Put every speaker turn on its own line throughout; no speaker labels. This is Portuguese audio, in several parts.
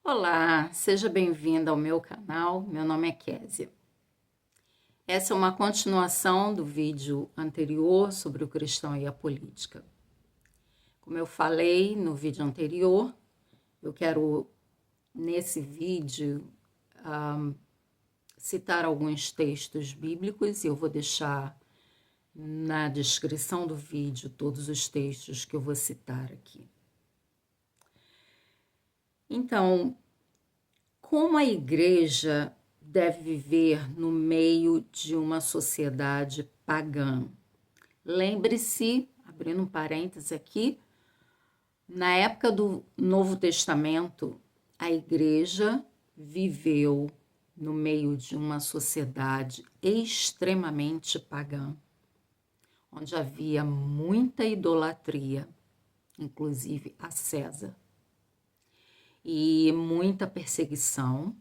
Olá, seja bem-vinda ao meu canal. Meu nome é Késia. Essa é uma continuação do vídeo anterior sobre o cristão e a política. Como eu falei no vídeo anterior, eu quero, nesse vídeo, citar alguns textos bíblicos e eu vou deixar na descrição do vídeo todos os textos que eu vou citar aqui. Então, como a igreja deve viver no meio de uma sociedade pagã? Lembre-se, abrindo um parênteses aqui, na época do Novo Testamento, a igreja viveu no meio de uma sociedade extremamente pagã, onde havia muita idolatria, inclusive a César, e muita perseguição,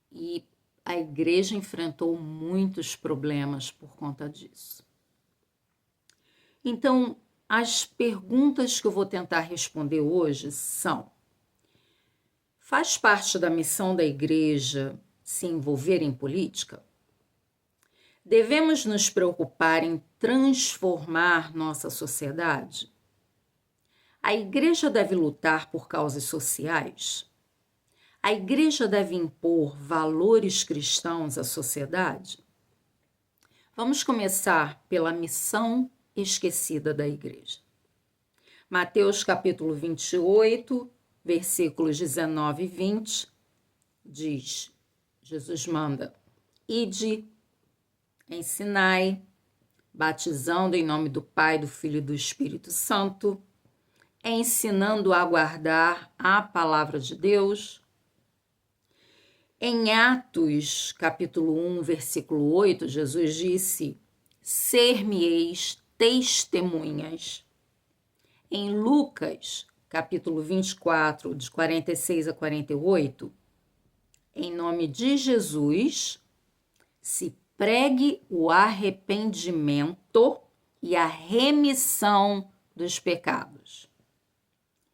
e a igreja enfrentou muitos problemas por conta disso. Então, as perguntas que eu vou tentar responder hoje são: faz parte da missão da igreja se envolver em política? Devemos nos preocupar em transformar nossa sociedade? A igreja deve lutar por causas sociais? A igreja deve impor valores cristãos à sociedade? Vamos começar pela missão esquecida da igreja. Mateus capítulo 28, versículos 19 e 20, diz, Jesus manda: ide, ensinai, batizando em nome do Pai, do Filho e do Espírito Santo, ensinando a guardar a palavra de Deus. Em Atos, capítulo 1, versículo 8, Jesus disse: ser-me-eis testemunhas. Em Lucas, capítulo 24, de 46 a 48, em nome de Jesus, se pregue o arrependimento e a remissão dos pecados.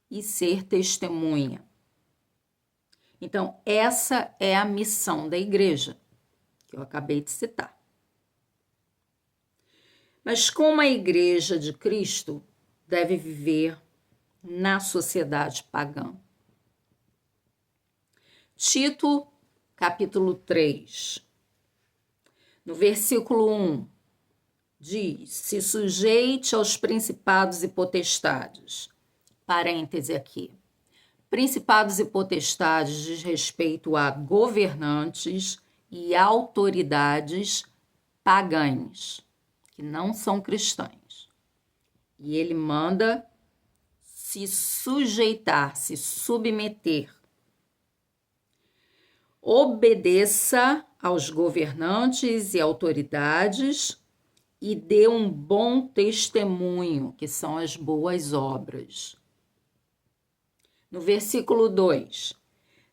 E ser testemunha. Então, essa é a missão da igreja, que eu acabei de citar. Mas como a igreja de Cristo deve viver na sociedade pagã? Tito, capítulo 3, no versículo 1, diz: se sujeite aos principados e potestades. Parêntese aqui. Principados e potestades diz respeito a governantes e autoridades pagãs, que não são cristãs. E ele manda se sujeitar, se submeter. Obedeça aos governantes e autoridades e dê um bom testemunho, que são as boas obras. No versículo 2,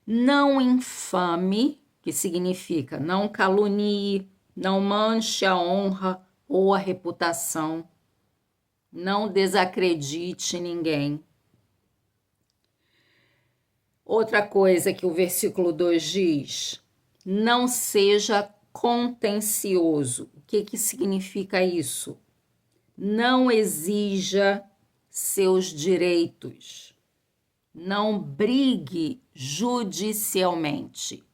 não infame, que significa não calunie, não manche a honra ou a reputação, não desacredite ninguém. Outra coisa que o versículo 2 diz, não seja contencioso. O que significa isso? Não exija seus direitos. Não brigue judicialmente.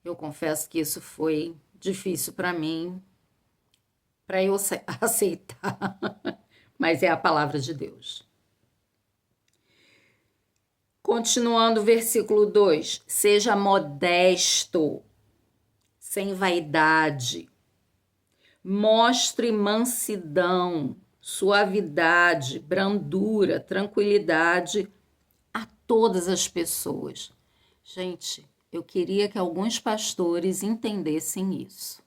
Eu confesso que isso foi difícil para mim, para eu aceitar, mas é a palavra de Deus. Continuando o versículo 2, seja modesto, sem vaidade, mostre mansidão, suavidade, brandura, tranquilidade a todas as pessoas. Gente, eu queria que alguns pastores entendessem isso.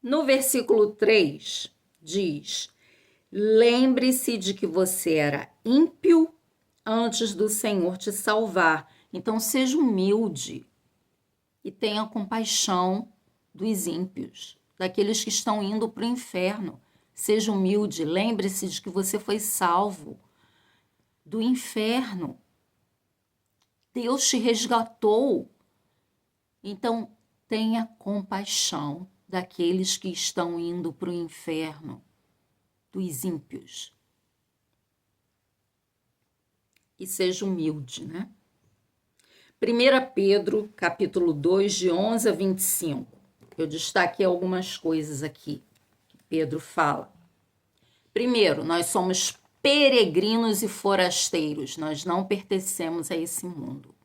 No versículo 3, diz: lembre-se de que você era ímpio antes do Senhor te salvar. Então, seja humilde e tenha compaixão dos ímpios, daqueles que estão indo para o inferno. Seja humilde, lembre-se de que você foi salvo. do inferno. Deus te resgatou. Então, tenha compaixão daqueles que estão indo para o inferno, dos ímpios. E seja humilde, né? 1 Pedro, capítulo 2, de 11 a 25. Eu destaquei algumas coisas aqui que Pedro fala. Primeiro, nós somos peregrinos e forasteiros. Nós não pertencemos a esse mundo.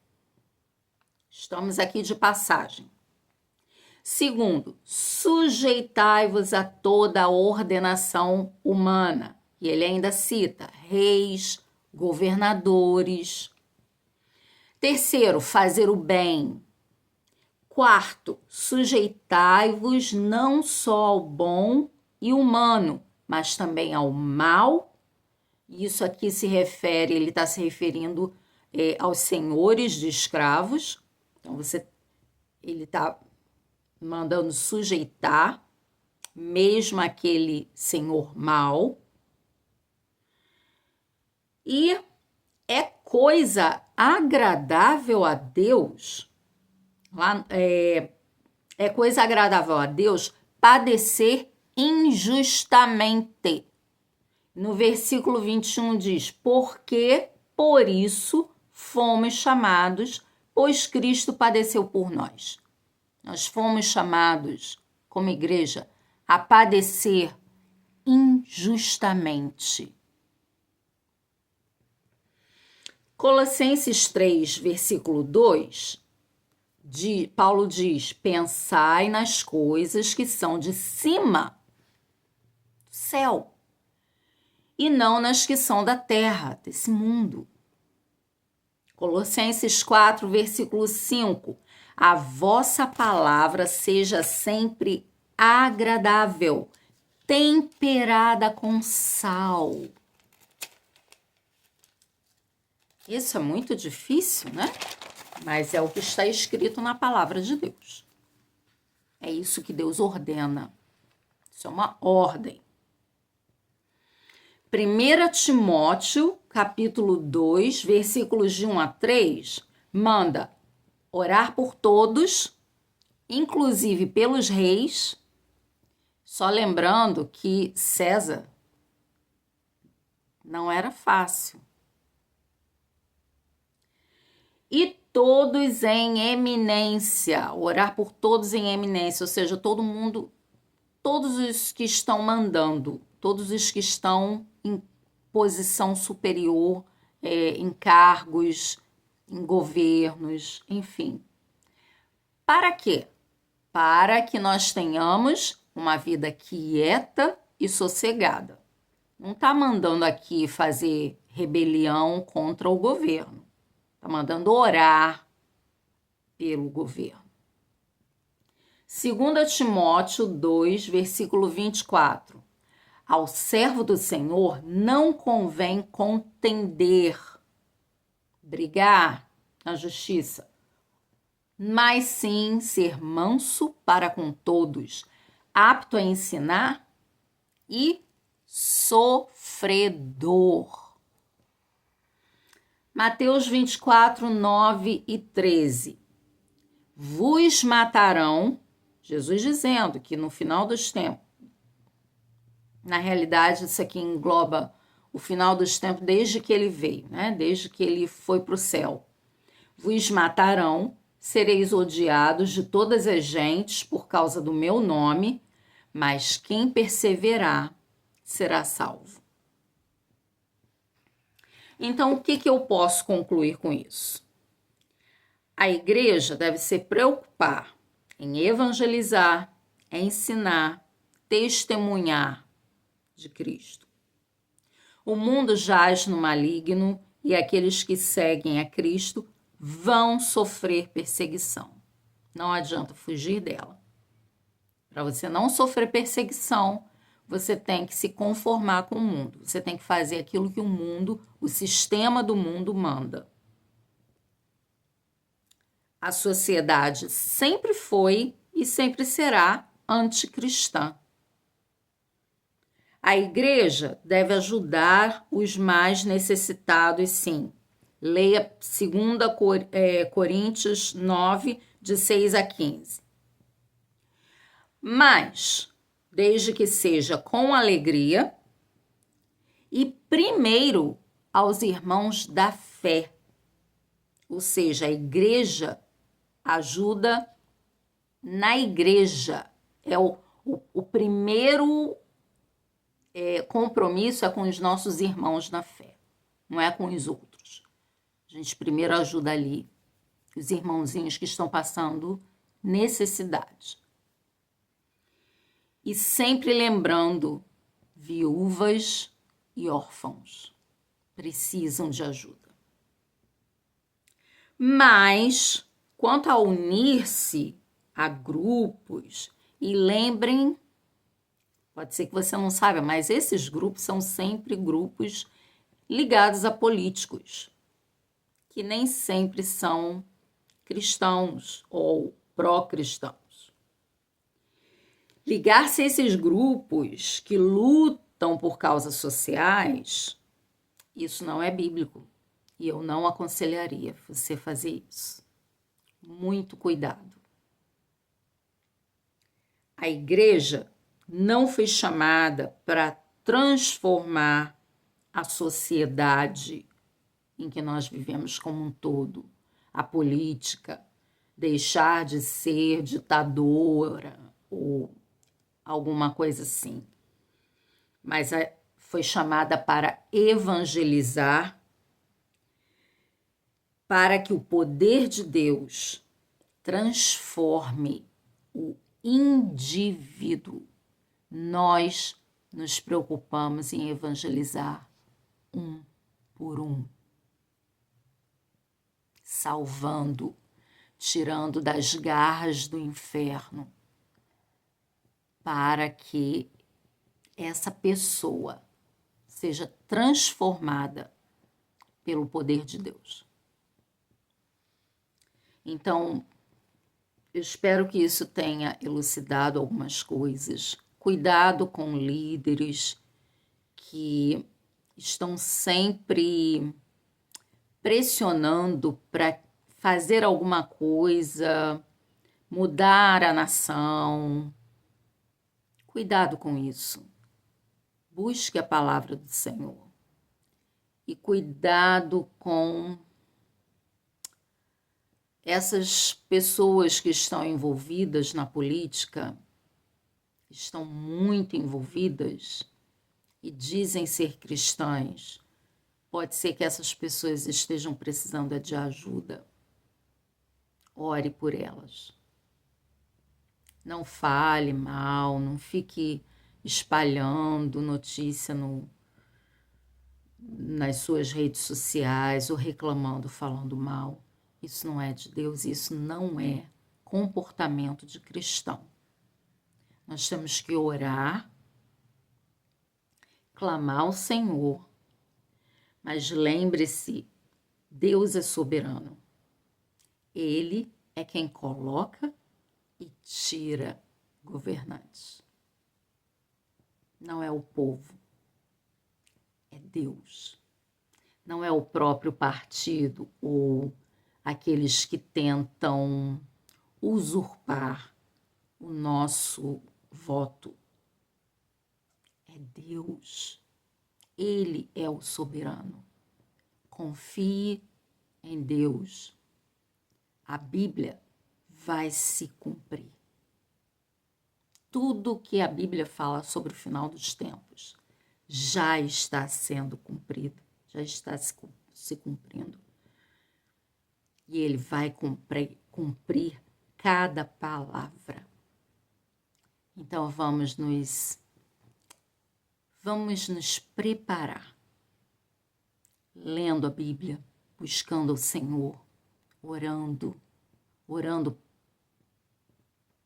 Estamos aqui de passagem. Segundo, sujeitai-vos a toda a ordenação humana. E ele ainda cita reis, governadores. Terceiro, fazer o bem. Quarto, sujeitai-vos não só ao bom e humano, mas também ao mal. Isso aqui se refere, ele está se referindo aos senhores de escravos. Então, ele está mandando sujeitar mesmo aquele senhor mau. E é coisa agradável a Deus, é coisa agradável a Deus padecer injustamente. No versículo 21 diz, porque por isso fomos chamados, pois Cristo padeceu por nós. Nós fomos chamados, como igreja, a padecer injustamente. Colossenses 3, versículo 2, Paulo diz, pensai nas coisas que são de cima do céu, e não nas que são da terra, desse mundo. Colossenses 4, versículo 5, a vossa palavra seja sempre agradável, temperada com sal. Isso é muito difícil, né? Mas é o que está escrito na palavra de Deus. É isso que Deus ordena. Isso é uma ordem. 1 Timóteo, capítulo 2, versículos de 1 a 3, manda orar por todos, inclusive pelos reis, só lembrando que César não era fácil. E todos em eminência, orar por todos em eminência, ou seja, todo mundo, todos os que estão mandando, todos os que estão em posição superior, em cargos, em governos, enfim. Para quê? Para que nós tenhamos uma vida quieta e sossegada. Não está mandando aqui fazer rebelião contra o governo. Está mandando orar pelo governo. 2 Timóteo 2, versículo 24. Ao servo do Senhor não convém contender, brigar na justiça, mas sim ser manso para com todos, apto a ensinar e sofredor. Mateus 24, 9 e 13. Vos matarão, Jesus dizendo que no final dos tempos, na realidade isso aqui engloba o final dos tempos desde que ele veio, né? Desde que ele foi para o céu. Vos matarão, sereis odiados de todas as gentes por causa do meu nome, mas quem perseverar será salvo. Então, o que eu posso concluir com isso? A igreja deve se preocupar em evangelizar, ensinar, testemunhar de Cristo. O mundo jaz no maligno e aqueles que seguem a Cristo vão sofrer perseguição. Não adianta fugir dela. Para você não sofrer perseguição, você tem que se conformar com o mundo. Você tem que fazer aquilo que o mundo, o sistema do mundo manda. A sociedade sempre foi e sempre será anticristã. A igreja deve ajudar os mais necessitados, sim. Leia 2 Coríntios 9, de 6 a 15. Mas, desde que seja com alegria e primeiro aos irmãos da fé. Ou seja, a igreja ajuda na igreja. É o primeiro compromisso é com os nossos irmãos na fé, não é com os outros. A gente primeiro ajuda ali os irmãozinhos que estão passando necessidade. E sempre lembrando, viúvas e órfãos precisam de ajuda. Mas, quanto a unir-se a grupos, e lembrem, pode ser que você não saiba, mas esses grupos são sempre grupos ligados a políticos, que nem sempre são cristãos ou pró-cristãos. Ligar-se a esses grupos que lutam por causas sociais, isso não é bíblico. E eu não aconselharia você fazer isso. Muito cuidado. A igreja não foi chamada para transformar a sociedade em que nós vivemos como um todo, a política, deixar de ser ditadora ou alguma coisa assim. Mas foi chamada para evangelizar, para que o poder de Deus transforme o indivíduo. Nós nos preocupamos em evangelizar um por um, salvando, tirando das garras do inferno, para que essa pessoa seja transformada pelo poder de Deus. Então, eu espero que isso tenha elucidado algumas coisas. Cuidado com líderes que estão sempre pressionando para fazer alguma coisa, mudar a nação. Cuidado com isso. Busque a palavra do Senhor. E cuidado com essas pessoas que estão envolvidas na política, estão muito envolvidas e dizem ser cristãs. Pode ser que essas pessoas estejam precisando de ajuda. Ore por elas. Não fale mal, não fique espalhando notícia nas suas redes sociais ou reclamando, falando mal. Isso não é de Deus, isso não é comportamento de cristão. Nós temos que orar, clamar ao Senhor, mas lembre-se, Deus é soberano. Ele é quem coloca e tira governantes. Não é o povo, é Deus. Não é o próprio partido ou aqueles que tentam usurpar o nosso voto. É Deus. Ele é o soberano. Confie em Deus. A Bíblia vai se cumprir. Tudo que a Bíblia fala sobre o final dos tempos já está sendo cumprido, já está se cumprindo. E ele vai cumprir cada palavra. Então vamos nos preparar, lendo a Bíblia, buscando o Senhor, orando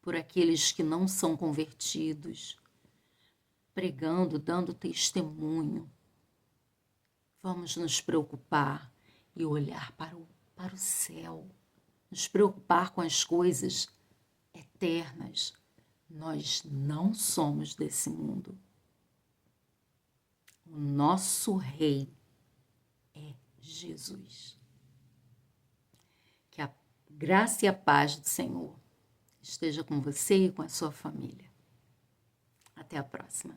por aqueles que não são convertidos, pregando, dando testemunho. Vamos nos preocupar e olhar para o céu, nos preocupar com as coisas eternas. Nós não somos desse mundo. O nosso Rei é Jesus. Que a graça e a paz do Senhor esteja com você e com a sua família. Até a próxima.